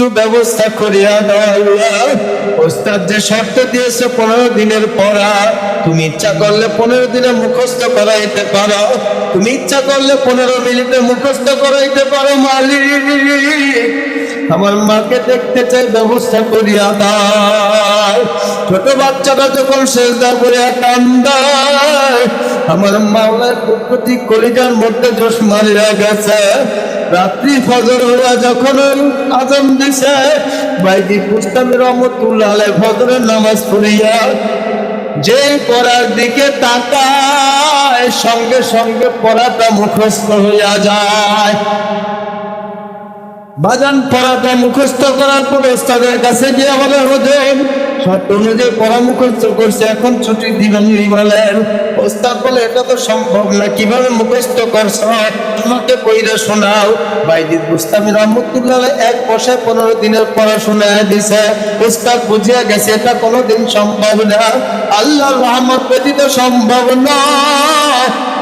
একটু ব্যবস্থা করিয়া দাও। ওস্তাদ যে শর্ত দিয়েছে 15 দিনের পড়া, তুমি ইচ্ছা করলে 15 দিনে মুখস্থ করাইতে পারো, তুমি ইচ্ছা করলে 15 মিনিটে মুখস্থ করাইতে পারো। মালিক, আমার মাকে দেখতে চাই, ব্যবস্থা করিয়া দাও। ছোট বাচ্চারা যখন সেজদা করিয়া কান্দায়, আমার মাওলার প্রতি কলিজার মধ্যে জোশ মারিয়া গেছে। রাত্রি ফজর হইয়া যখন আজান দিছে, বাইজি বুস্তামি রহমতুল্লাহ আলাইহি ফজরের নামাজ পড়িয়া যে পড়ার দিকে তাকায়, সঙ্গে সঙ্গে পড়াটা মুখস্থ হইয়া যায়। বাজান পড়াটা মুখস্থ করার পর ওস্তাদের কাছে গিয়ে বলে, হুজুর শর্ত অনুযায়ী পড়া মুখস্থ করছে, এখন ছুটি দিবেন বলেন। ওস্তাদ বলে, এটা তো সম্ভব না, কিভাবে মুখস্থ করছো, আমাকে কইরা শোনাও। বাইজিদ বুস্তামি রহমতুল্লাহ এক বসায় 15 দিনের পড়াশোনা দিছে। ওস্তাদ বুঝিয়া গেছে এটা কোনোদিন সম্ভব না, আল্লাহর রহমত ব্যতীত সম্ভব না।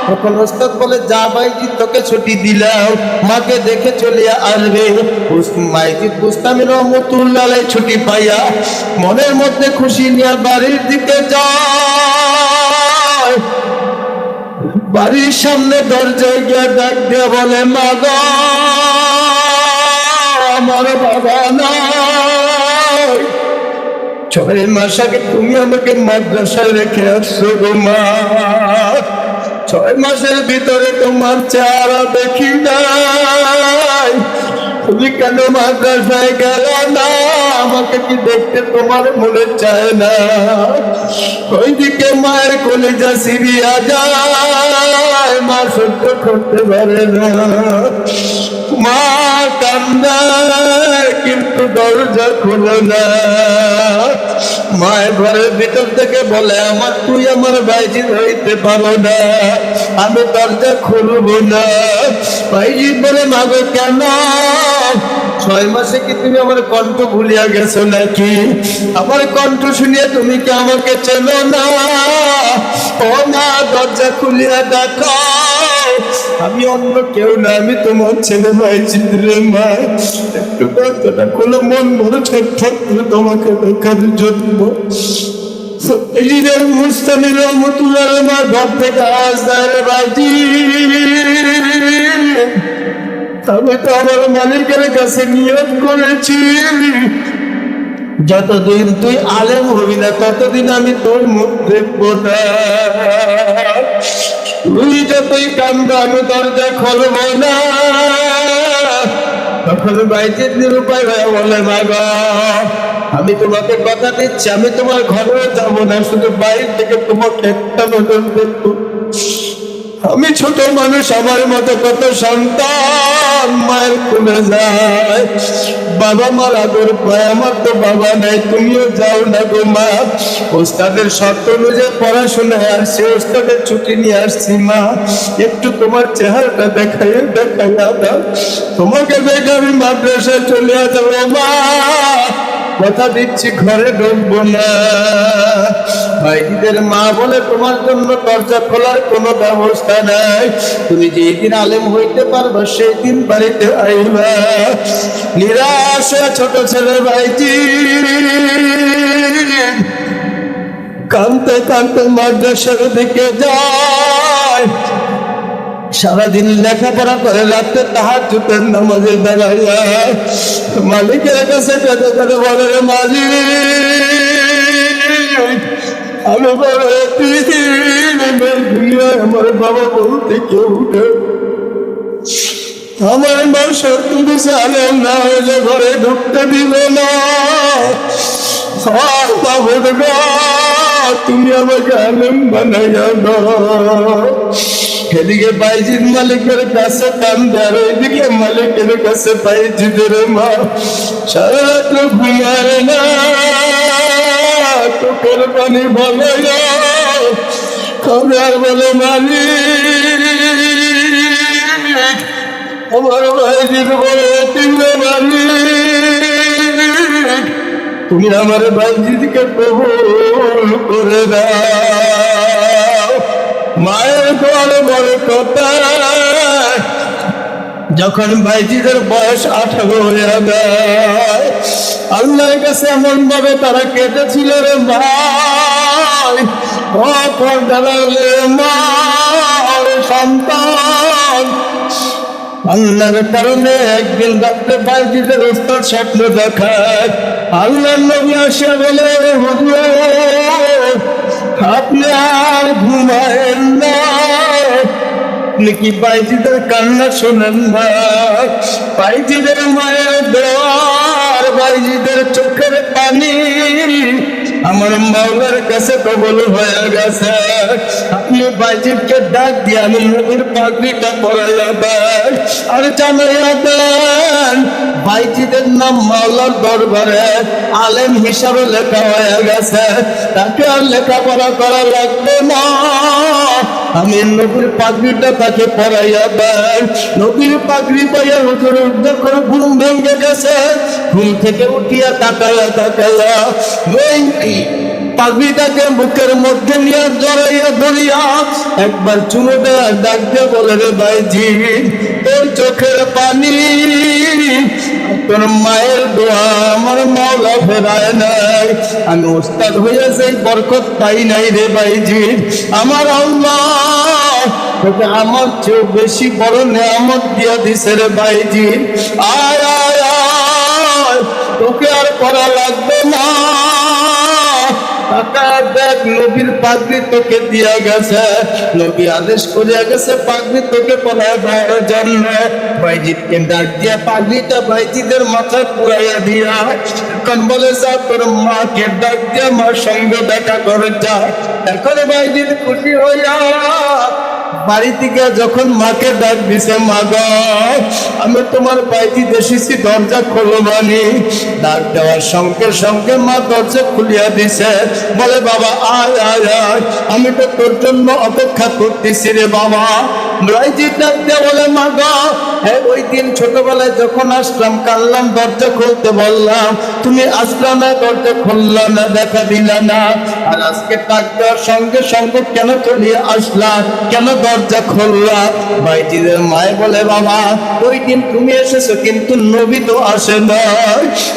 তখন ওস্তাদ বলে, যা বাইজিদ তোকে ছুটি দিলাম, মাকে দেখে চলিয়া আসবে। বাইজিদ বুস্তামি রহমতুল্লাহ আলাইহি ছুটি পাইয়া মনের মধ্যে খুশি নিয়ে বাড়ির দিকে যায়। বাড়ির সামনে দরজায় গিয়ে ডাক দিয়ে বলে, মা গো, আমার বাবা নাই। 6 মাস আগে তুমি আমাকে মাদ্রাসায় রেখে আসছো গো মা, 6 মাসের ভিতরে তোমার চেহারা দেখি নাই, তুমি কেন মাদ্রাসায় গেল না? আমাকে কি দেখতে তোমার মনে চায় না? ওইদিকে মায়ের কলিজা সিরিয়া যায়, মা সহ্য করতে পারে না, মা কান্দায় কিন্তু দরজা খোলো না। মায়ের ঘরের ভিতর থেকে বলে, তুই আমার বাইজিদ হইতে পারো না, আমি দরজা খুলবো না। বাইজিদ বলে, মাগো কেন? 6 মাসে কি তুমি আমার কণ্ঠ ভুলিয়া গেছো নাকি? আমার কণ্ঠ শুনিয়ে তুমি কি আমাকে চেনো না? ও মা, দরজা খুলিয়া দেখো, আমি অন্য কেউ না, আমি তোমার ছেলে বাইজিদ রে মা। একটু দরজাটা খুলে মন ভরে ছোট্ট তোমাকে দেখার জন্য। মুস্তামি রহমতুল্লাহ আমার ঘর থেকে আওয়াজ দেয়, বাইজিদ আমি তো আমার মালিকের কাছে নিয়ত করেছি, যতদিন তুই আলেম হবি না ততদিন আমি তোর মুখ দেখবো না। তুই যতই কান্দ আমি দরজা খুলবো না। তখন বাইজিদ নিরুপায় হয়ে বলে, মা গো, আমি তোমাকে কথা দিচ্ছি, আমি তোমার ঘরেও যাবো না, শুধু বাইরে থেকে তোমাকে একটা নজর দেখবো। আমি ছোট মানুষ, আমার মতো কত সন্তান মায়ের কোলে যায়, বাবা মার আদর পায়, আমার তো বাবা নাই, তুমিও যাও না গো মা। ওস্তাদের শর্ত অনুযায়ী পড়াশোনায় আসছি, ওস্তাদের ছুটি নিয়ে আসছি মা, একটু তোমার চেহারাটা দেখাইয়া দাও, তোমাকে দেখে আমি মাদ্রাসায় চলে যাবো মা, কথা দিচ্ছি ঘরে ঢুকবো না। ভাইদের মা বলে, তোমার জন্য দরজা খোলার কোনো ব্যবস্থা নাই, তুমি যেদিন আলেম হইতে পারবে সেই দিন বাড়িতে আইবা। নিরাশ ছোট ছেলে ভাইজি কানতে কানতে মাদ্রাসার দিকে যায়। সারাদিন লেখাপড়া করে রাতে তাহাজ্জুদের নামাজে দাঁড়াইয়া মালিকের কাছে কাঁদে কাঁদে বলে, মালিক, আমি আমার বাবা বলতে কেউ নেই, আমার মা শর্ত দিছে আলেম না হলে ঘরে ঢুকতে দিল না। তুমি আমাকে আলেম বানাইয়া দাও। এদিকে বাইজিদ মালিকের কাছে কান্দে, আর ওইদিকে মালিকের কাছে বাইজিদের মা সারা রাত ঘুমায় না, চোখের পানি বলে খবর বলে, মালিক, আমার বাইজিদ বলে, মালিক, তুমি আমার বাইজিদকে কবুল করে দাও। মায়ের ঘরে বড় কথা, যখন বাইজিদের বয়স 18 হয়ে যায়, আল্লাহর কাছে এমন ভাবে তারা কেঁদেছিল রে ভাই, সন্তান আল্লাহর কারণে একদিন রাত্রে বাইজিদের ওস্তাদ স্বপ্ন দেখায়। আল্লাহর নবী আসে বলে, হুজুর আপনি আর ঘুমায়েন না, আপনি কি বাইজিদের কান্না শোনেন না? বাইজিদের মায়ের দোয়ার, বাইজিদের চোখের পানি আমার মাওলার কাছে কবুল হয়ে গেছে। আপনি বাইজিদকে ডাক দিয়ে আমি নবীর পাগড়িটা পরাইয়া দেন আর জানাইয়া দেন বাইজিদের নাম মাওলার দরবারে আলেম হিসাবে লেখা হয়ে গেছে, তাকে আর লেখাপড়া করা লাগবে না। আমি নবীর পাগড়িটা তাকে পরাইয়া দেন। নবীর পাগড়ি পাইয়া হুজুর যখন ঘুম ভেঙে গেছে, ঘুম থেকে উঠিয়া তাকাইয়া পাগড়িটাকে বুকের মধ্যে নিয়ে জড়াইয়া ধরিয়া একবার চুমু দেওয়া ডাক দিয়ে বলে, রে ভাইজি তোর চোখের পানি তোর মায়ের দোয়া আমার মাওলা ফেরায় নাই, আমি ওস্তাদ হইয়া যাই বরকত পাই নাই রে ভাইজি। আমার আল্লাহ তোকে আমার চেয়ে বেশি বড় নেয়ামত দিয়া দিছে রে ভাইজি। আয় আয় আয়, তোকে আর করা লাগবে না, দেখ নবীর পাগড়ি তোকে দিয়া গেছে, নবী আদেশ করিয়া গেছে পাগড়ি তোকে পরায় দেওয়ার জন্য। বাইজিদকে ডাক দিয়া পাগড়িটা বাইজিদের মাথায় পুরাইয়া দিয়া এখন বলে, যা তোর মাকে ডাক দিয়া মার সঙ্গে দেখা করে যা। এখন বাইজিদ খুশি হইয়া বাড়ি থেকে যখন মাকে ডাক দিছে, মা গো আমি তোমার বাইজিদ এসেছি, দরজা খোলো মানি। ডাক দেওয়ার সঙ্গে সঙ্গে মা দরজা খুলিয়া দিছে, বলে বাবা আয় আয় আয়, আমি তো তোর জন্য অপেক্ষা করতেছি রে বাবা। বাইজিদ ডাক দিয়ে বলে, মা গো হ্যাঁ ওই দিন ছোটবেলায় যখন আসলাম কানলাম, দরজা খুলতে বললাম, তুমি আসলা না, দরজা খুললা না, দেখা দিলা না, আর আজকে ডাক দেওয়ার সঙ্গে সঙ্গে কেন চলিয়ে আসলা, কেন দরজা খুললা? বাইজিদের মায়ে বলে, বাবা ওই দিন তুমি এসেছো কিন্তু নবী তো আসে না।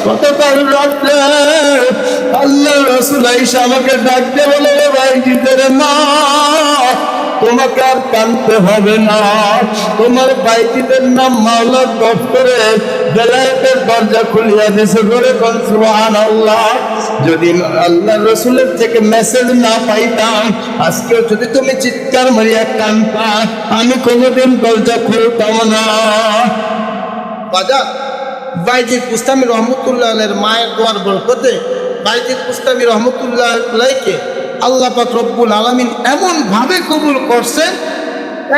গতকাল রাত্রে আল্লাহ রাসূল আয়েশা আমাকে ডাকতে বলে, বাইজিদের মা তোমাকে আর কাঁদতে হবে না, তোমার বাইজিদের নাম মাওলার দপ্তরে বেলায়েতের দরজা খুলিয়া দিছে। ধরে কোন সুবহানাল্লাহ। যদি আল্লাহ রাসূলের থেকে মেসেজ না পাইতাম, আজকেও যদি তুমি চিৎকার মারিয়া কাঁদতা, আমি কোনোদিন দরজা খুলতাম না। বাজার বাইজিদ বুস্তামি রহমতুল্লাহ আলাইহির মায়ের দোয়ার বরকতে বাইজিদ বুস্তামি রহমতুল্লাহ আলাইহিকে আল্লাহ পাক রব্বুল আলামিন এমন ভাবে কবুল করছেন।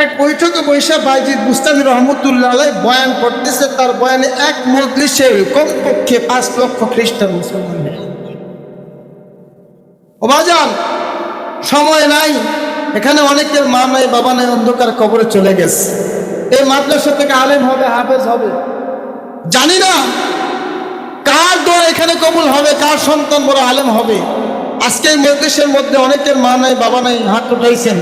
এক বৈঠকে বৈশা বাইজিদ বুস্তামি রহমতুল্লাহ আলাইহি বয়ান করতেছে, তার বয়ানে এক মজলিসে কমপক্ষে 5 লক্ষ খ্রিস্টান মুসলমান। ও বাজান সময় নাই, এখানে অনেকের মা নাই বাবা নাই, অন্ধকার কবরে চলে গেছে। এই মাদ্রাসা থেকে আলেম হবে, হাফেজ হবে, জানি না কার দোয়া এখানে কবুল হবে, কার সন্তান বড় আলেম হবে। আজকে এই মজলিসের মধ্যে অনেকের মা নাই বাবা নাই, হাত উঠাইছেন।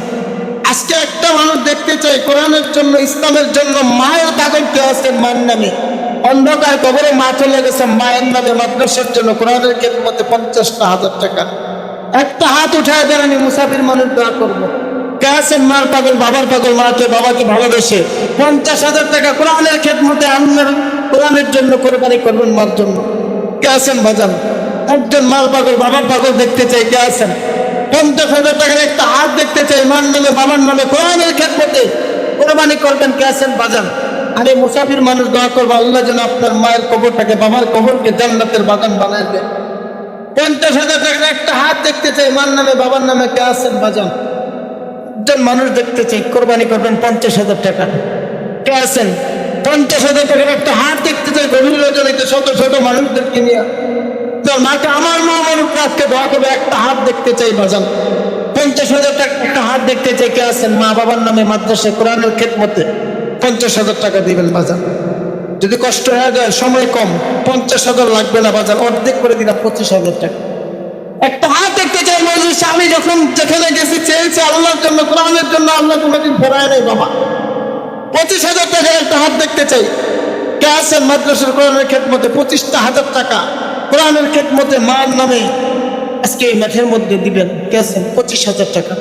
আজকে একটা মানুষ দেখতে চাই কোরআনের জন্য, ইসলামের জন্য মায়ের পাগল কেউ আছেন মার নামে, অন্ধকার কবরে মা চলে গেছে, মায়ের নামে মাদ্রাসার জন্য কোরআনের খেদমতে 50,000 টাকা। একটা হাত উঠায় দেন, আমি মুসাফির মানুষ দোয়া করবো। কে আছেন মার পাগল, বাবার পাগল, মাকে বাবাকে ভালোবেসে 50,000 টাকা কোরআনের খেদমতে আল্লাহর কোরআনের জন্য কোরবানি করবেন মার জন্য? কে আছেন বাজান? একজন মার পাগল বাবার পাগল দেখতে চাই, কে আছেন? 50,000 টাকার একটা হাত দেখতে চাই মার নামে বাবার নামে কোরআনের খেদমতে কোরবানি করবেন, কে আছেন বাজান? আরে মুসাফির মানুষ দোয়া করবো, আল্লাহ যেন আপনার মায়ের কবরটাকে, বাবার কবরকে জান্নাতের বাগান বানায় দেন। 50,000 টাকার একটা হাত দেখতে চাই মার নামে বাবার নামে, কে আছেন বাজান? একজন মানুষ দেখতে চাই কোরবানি করবেন 50,000 টাকা, কে আছেন? 50,000 টাকার একটা হাত দেখতে চাই গভীর রজনীতে শত শত মানুষদেরকে নিয়ে তোর মাকে, আমার মা মানুষ আজকে দোয়া করবে, একটা হাত দেখতে চাই বাজান। 50,000 টাকা একটা হাত দেখতে চাই, কে আছেন মা বাবার নামে মাদ্রাসায় কোরআনের খেদমতে 50,000 টাকা দিবেন বাজান। যদি কষ্ট হয়ে যায়, সময় কম, 50,000 লাগবে না বাজান, অর্ধেক করে দিলাম 25,000 টাকা। একটা হাত দেখতে চাই মজলিসে, আমি যখন যেখানে গেছি চেয়েছি আল্লাহর জন্য কোরআনের জন্য, আল্লাহ কোনোদিন ফেরায় নাই বাবা। 25,000 টাকার একটা হাত দেখতে চাই, কে আছেন মাদ্রাসার কোরআনের খেদমতে 25,000 টাকা কোরআনের খেদমতে মার নামে আজকে এই মাঠের মধ্যে দিবেন, কে আছেন? 25,000 টাকা,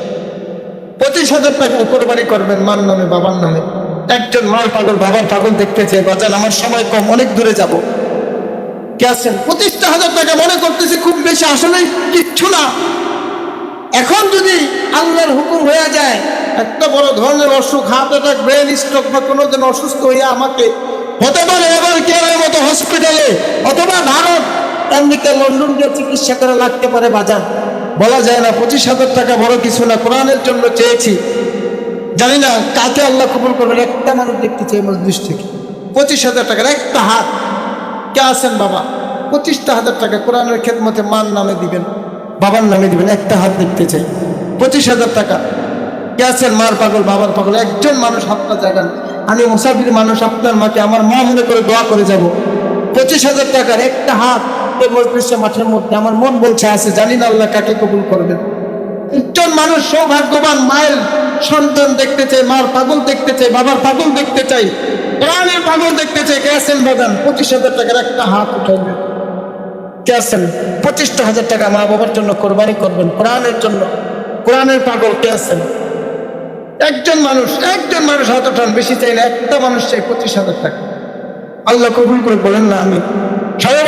25,000 টাকা কোরবানি করবেন মার নামে, বাবার নামে। একজন মার পাগল বাবার পাগল দেখতেছে, বাজান আমার সময় কম, অনেক দূরে যাব, কে আছেন? 25,000 টাকা মনে করতেছে খুব বেশি, আসলে কিচ্ছু না। এখন যদি আল্লাহর হুকুম হয়ে যায়, একটা বড় ধরনের অসুখ, হার্ট অ্যাটাক, ব্রেন স্ট্রোক বা কোনো দিন অসুস্থ হইয়া আমাকে হতে পারে এবার কেরার মতো হসপিটালে অথবা ভারত আমেরিকা লন্ডন গিয়ে চিকিৎসা করা লাগতে পারে, বাজার বলা যায় না। 25,000 টাকা বড় কিছু না, কোরআনের জন্য চেয়েছি, জানি না কাকে আল্লাহ কবুল করবেন। একটা মানুষ দেখতে চাই মসজিদ থেকে 25,000 টাকার একটা হাত, কে আছেন বাবা? 25,000 টাকা কোরআনের খেদমতে মার নামে দিবেন, বাবার নামে দিবেন, একটা হাত দেখতে চাই। 25,000 টাকা, কে আছেন? মার পাগল বাবার পাগল একজন মানুষ হাতটা জাগান। আমি মুসাফির মানুষ, আপনার মাকে আমার মা মনে করে দোয়া করে যাব। 25,000 টাকার একটা হাত এই মজলিসে মাঠের মধ্যে, আমার মন বলছে আছে, জানি না আল্লাহ কাকে কবুল করবেন। একজন মানুষ সৌভাগ্যবান মায়ের সন্তান দেখতে চাই, মার পাগল দেখতে চাই, বাবার পাগল দেখতে চাই, কোরআনের পাগল দেখতে চাই, কে আছেন বাগান? 25,000 টাকার একটা হাত উঠাইবেন, কে আছেন? 25,000 টাকা মা বাবার জন্য কোরবানি করবেন, কোরআনের জন্য, কোরআনের পাগল কে আছেন? একজন মানুষ হাত উঠান, বেশি চাই না, একটা মানুষ চাই 25,000 টাকা। আল্লাহ কবুল করে বলেন না আমি সবাই